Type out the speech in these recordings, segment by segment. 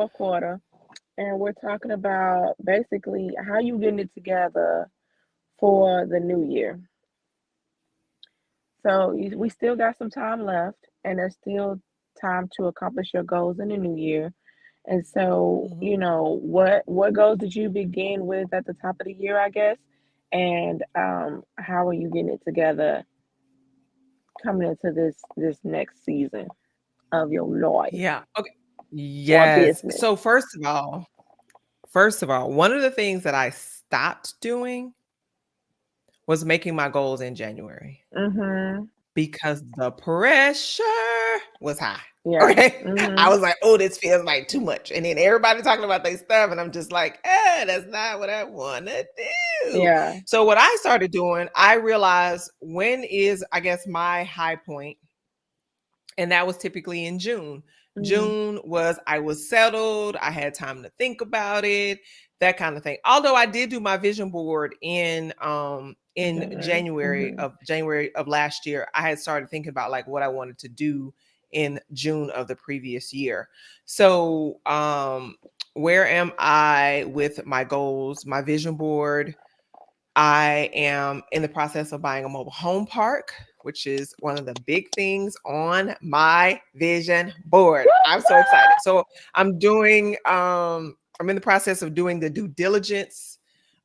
fourth quarter, and we're talking about basically how you getting it together for the new year. So we still got some time left, and there's still time to accomplish your goals in the new year. And so, Mhm. what goals did you begin with at the top of the year, I guess, and how are you getting it together coming into this next season of your life Yeah. Okay. or Yes. business? So first of all, one of the things that I stopped doing was making my goals in January Mm-hmm. because the pressure was high. Yeah. Okay. I Mm-hmm. was like, oh, this feels like too much. And then everybody talking about their stuff. And I'm just like, that's not what I want to do. Yeah. So what I started doing, I realized when is, I guess, my high point, and that was typically in June. Mm-hmm. June was I was settled, I had time to think about it, that kind of thing. Although I did do my vision board in January. Mm-hmm. January of last year, I had started thinking about like what I wanted to do in June of the previous year. So, where am I with my goals, my vision board? I am in the process of buying a mobile home park, which is one of the big things on my vision board. I'm so excited. So I'm in the process of doing the due diligence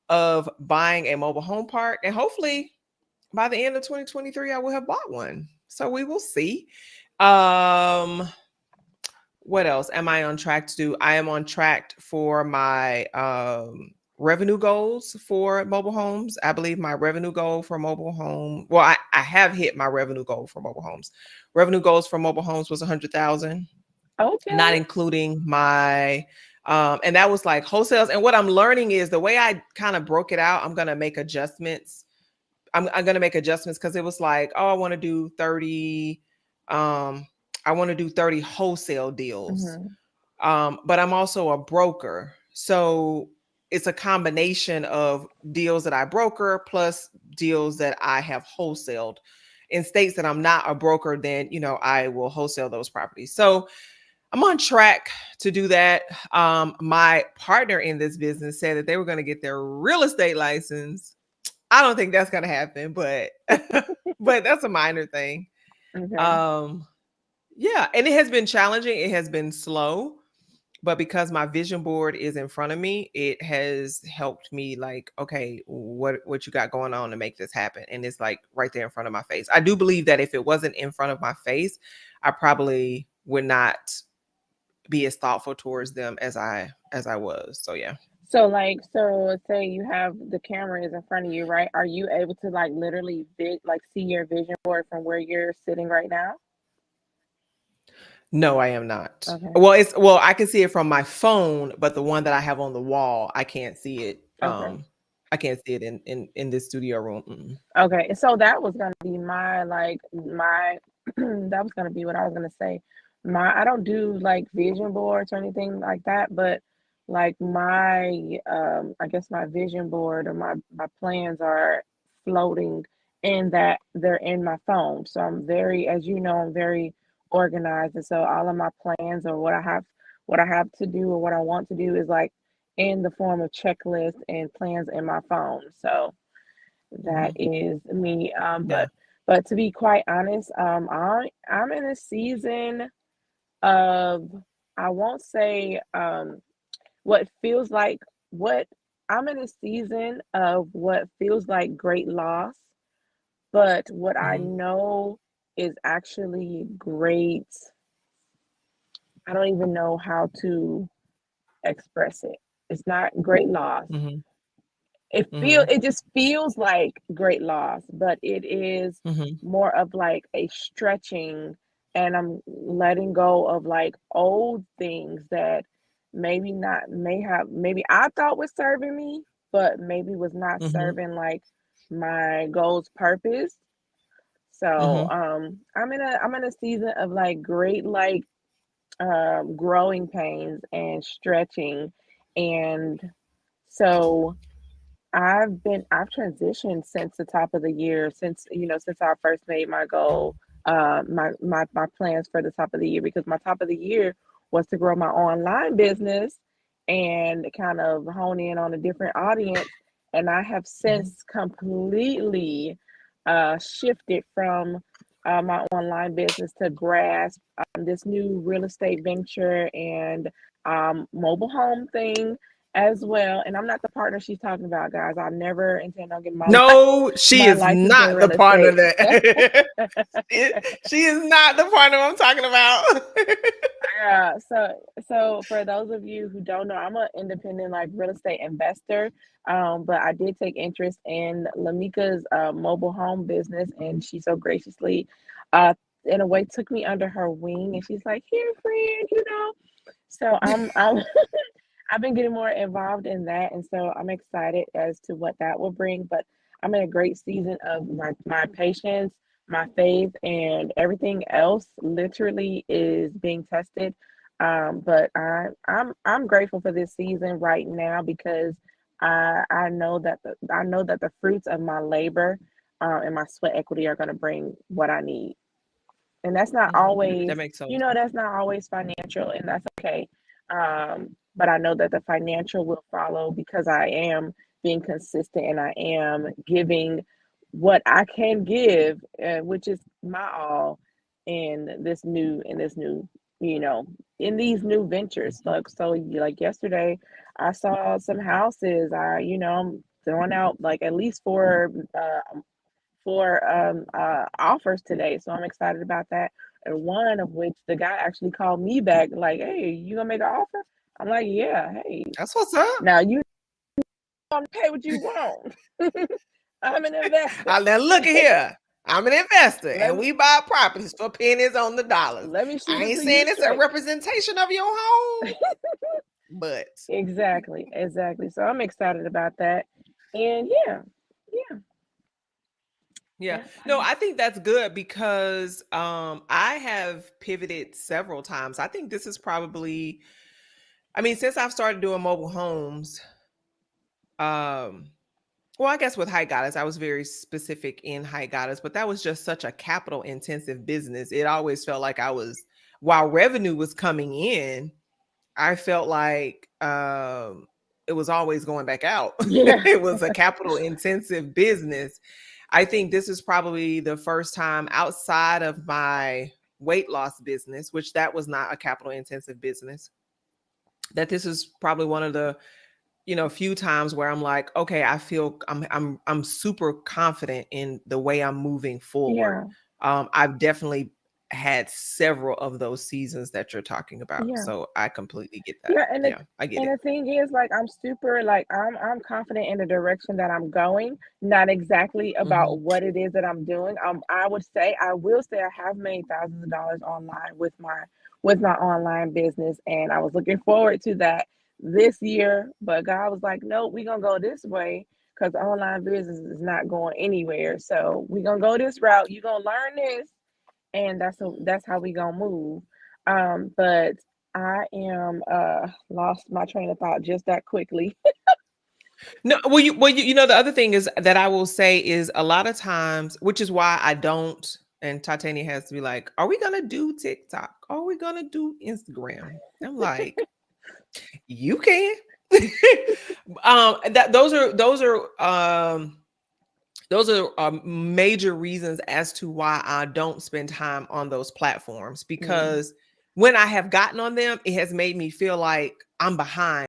of buying a mobile home park, and hopefully by the end of 2023 I will have bought one. So we will see. Um what else am I on track to do? I am on track for my revenue goals for mobile homes. I believe my revenue goal for mobile home, well, I have hit my revenue goal for mobile homes. Revenue goals for mobile homes was 100,000, not Okay. including my and that was like wholesales. And what I'm learning is the way I kind of broke it out, I'm gonna make adjustments. I'm gonna make adjustments because it was like, oh, um, I want to do 30 wholesale deals. Mm-hmm. But I'm also a broker. So it's a combination of deals that I broker plus deals that I have wholesaled. In states that I'm not a broker, then I will wholesale those properties. So I'm on track to do that. My partner in this business said that they were going to get their real estate license. I don't think that's going to happen, but but that's a minor thing. Okay. Um, yeah, and it has been challenging. It has been slow, but because my vision board is in front of me, it has helped me like, okay, what you got going on to make this happen? And it's like right there in front of my face. I do believe that if it wasn't in front of my face, I probably would not be as thoughtful towards them as I was. So yeah. So so say you have the camera is in front of you, right? Are you able to like literally see your vision board from where you're sitting right now? No, I am not. Okay. Well, I can see it from my phone, but the one that I have on the wall, I can't see it. Okay. I can't see it in this studio room. Mm-mm. Okay. So that was gonna be my that was gonna be what I was gonna say. I don't do like vision boards or anything like that, but like my I guess my vision board or my plans are floating in that they're in my phone. So I'm very, as you know, I'm very organized, and so all of my plans or what I have to do or what I want to do is like in the form of checklists and plans in my phone. So that Mhm. is me. Yeah. But to be quite honest, I'm in a season of, I won't say what feels like what I'm in a season of what feels like great loss, but what I Mhm. know is actually great. I don't even know how to express it. It's not great loss. Mhm. Mhm. It just feels like great loss, but it is Mhm. more of like a stretching, and I'm letting go of like old things that maybe I thought was serving me, but maybe was not Mhm. serving like my goals purpose. So Mhm. I'm in a season of like great growing pains and stretching, and so I've transitioned since the top of the year, since I first made my goal, my plans for the top of the year, because my top of the year was to grow my online business and kind of hone in on a different audience. And I have since completely shifted from my online business to grasp this new real estate venture and mobile home thing as well. And I'm not the partner she's talking about, guys. I never intend on getting No, she my is license in not the real partner estate. that she is not the partner I'm talking about. Yeah, so for those of you who don't know, I'm an independent like real estate investor. But I did take interest in Lamika's mobile home business, and she so graciously, in a way, took me under her wing, and she's like, "Here, friend, you know." So I'm I've been getting more involved in that, and so I'm excited as to what that will bring. But I'm in a great season of my patience, my faith, and everything else. Literally is being tested. But I'm grateful for this season right now because I know that the fruits of my labor and my sweat equity are going to bring what I need, and that's not That always, makes sense. you know, that's not always financial, and that's okay. But I know that the financial will follow because I am being consistent and I am giving what I can give, which is my all in this new, you know, in these new ventures. Like so, like yesterday, I saw some houses. I'm throwing out like at least four offers today. So I'm excited about that. And one of which the guy actually called me back, like, "Hey, you gonna make an offer?" I'm like, "Yeah, hey, That's what's up. now you gonna pay what you want." I'm an investor. Now look at here. I'm an investor, Let and me we buy properties for pennies on the dollars. let me shoot I it ain't to you saying it's a straight. representation of your home, but Exactly, exactly. So I'm excited about that. And yeah, yeah. yeah, No, I think that's good because I have pivoted several times. I think this is probably, I mean, since I've started doing mobile homes, um well, I guess with High Goddess, I was very specific in High Goddess, but that was just such a capital intensive business. It always felt like I was, while revenue was coming in, I felt like it was always going back out. yeah, It was a capital intensive business. I think this is probably the first time outside of my weight loss business, which that was not a capital intensive business, that this is probably one of the few times where I'm like, okay, I feel I'm super confident in the way I'm moving forward. yeah, I've definitely had several of those seasons that you're talking about, yeah. so I completely get that. Yeah, Yeah, I get and it. the thing is, like, I'm super, like, I'm confident in the direction that I'm going, not exactly Hmm. about what it is that I'm doing. I will say, I have made thousands of dollars online with my online business, and I was looking forward to that this year. But God was like, "Nope, we're gonna go this way because online business is not going anywhere. So we're gonna go this route. You're gonna learn this, and that's how we gonna move." But I am lost my train of thought just that quickly. No, the other thing is that I will say is a lot of times, which is why I don't. And Titania has to be like, "Are we gonna do TikTok? Are we gonna do Instagram?" I'm like, "You can." That those are major reasons as to why I don't spend time on those platforms, Mm. because when I have gotten on them, it has made me feel like I'm behind